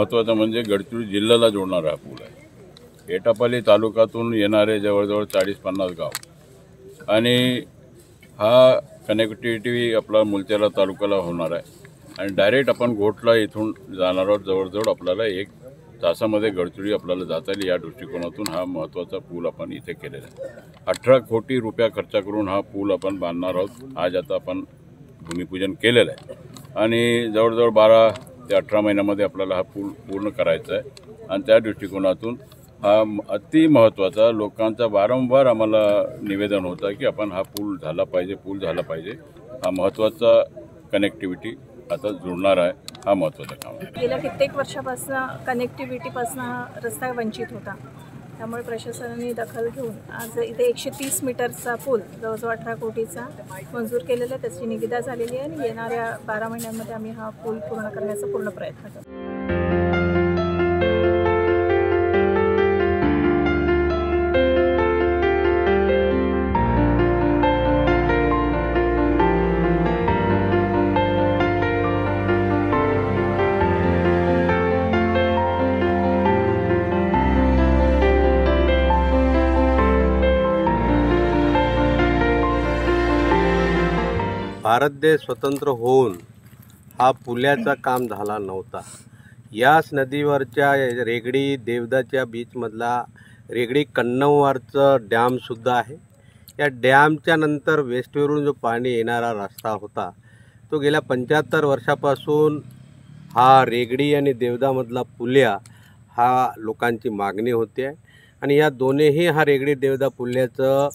महत्त्वाचं म्हणजे गडचिरोली जिल्ह्याला जोडणारा हा पूल आहे। एटापल्ली तालुक्यातून येणारे जवळजवळ 40-50 गाव आणि हा कनेक्टिव्हिटी आपला मुलचेरा तालुक्याला होणार आहे आणि डायरेक्ट आपण घोटला इथून जाणार आहोत। जवळजवळ आपल्याला 1 तासामध्ये गडचिरोली आपल्याला जाता येईल। या दृष्टिकोनातून हा महत्त्वाचा पूल आपण इथे केलेला आहे। 18 कोटी रुपये खर्च करून हा पूल आपण बांधणार आहोत। आज आता आपण भूमिपूजन केलेलं आहे आणि जवळजवळ 12 ते 18 महिन्यामध्ये आपल्याला हा पूल पूर्ण करायचा आहे आणि त्या दृष्टिकोनातून हा अति महत्त्वाचा लोकांचा वारंवार आम्हाला निवेदन होतं की आपण हा पूल झाला पाहिजे। हा महत्त्वाचा कनेक्टिव्हिटी आता जुळणार आहे। हा महत्त्वाचा काम आहे। गेल्या कित्येक वर्षापासून कनेक्टिव्हिटीपासून हा रस्ता वंचित होता, त्यामुळे प्रशासनाने दखल घेऊन आज इथे 130 मीटरचा पूल जवळजवळ 18 कोटीचा मंजूर केलेला आहे। त्याची निविदा झालेली आहे आणि येणाऱ्या 12 महिन्यांमध्ये आम्ही हा पूल पूर्ण करण्याचा पूर्ण प्रयत्न करू। भारत देश स्वतंत्र होऊन हा पुलाचा काम झाला नव्हता। याच नदीवरच्या रेगडी देवदाच्या बीचमधला रेगडी कन्नमवारचं डॅमसुद्धा आहे। या डॅमच्या नंतर वेस्टवरून जो पाणी येणारा रस्ता होता तो गेल्या 75 वर्षापासून हा रेगडी आणि देवदामधला पुल्या हा लोकांची मागणी होती आहे आणि या दोन्हीही हा रेगडी देवदा पुल्याचं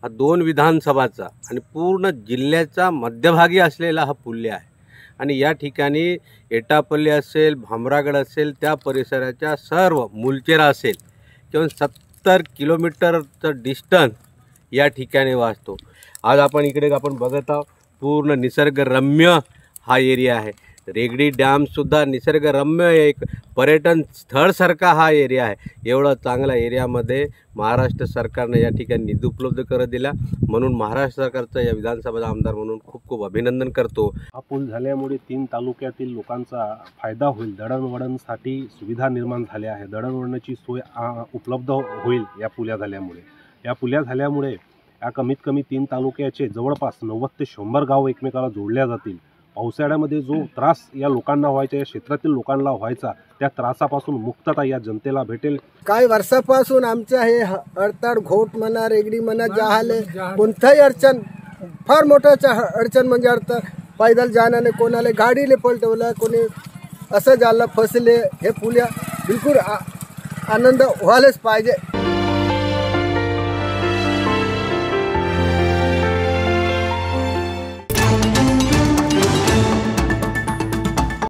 हा 2 विधानसभाचा आणि पूर्ण जिल्ह्याचा मध्यभागी असलेला हा पुल्य आहे आणि या ठिकाणी एटापल्ली असेल, भामरागड असेल, त्या परिसराच्या सर्व मुलचेरा असेल किंवा 70 किलोमीटरचं डिस्टन्स या ठिकाणी वाचतो। आज आपण इकडे बघत आहोत पूर्ण निसर्गरम्य हा एरिया आहे। रेगडी डॅमसुद्धा निसर्गरम्य एक पर्यटन स्थळसारखा हा एरिया आहे। एवढा चांगला एरियामध्ये महाराष्ट्र सरकारनं या ठिकाणी निधी उपलब्ध करून दिला, म्हणून महाराष्ट्र सरकारचा या विधानसभेचा आमदार म्हणून खूप खूप अभिनंदन करतो। हा पूल झाल्यामुळे 3 तालुक्यातील लोकांचा फायदा होईल। दळणवळणसाठी सुविधा निर्माण झाल्या आहे। दळणवळणाची सोय उपलब्ध होईल या पुल्या झाल्यामुळे। या पुल्या झाल्यामुळे या कमीत कमी 3 तालुक्याचे जवळपास 90 ते 100 गाव एकमेकाला जोडल्या जातील। पावसाळ्यामध्ये जो त्रास या लोकांना व्हायचा, या क्षेत्रातील लोकांना व्हायचा, त्या त्रासापासून मुक्तता या जनतेला भेटेल। काही वर्षापासून आमचं हे अडताळ घोट म्हणा, रेगडी म्हणा, जाहले कोणताही अडचण, फार मोठा अडचण म्हणजे अडथळा पैदल जाण्याने, कोणाला गाडीले पलटवलं, कोणी असं झालं फसले। हे पुल्या बिलकुल आनंद व्हायलाच पाहिजे।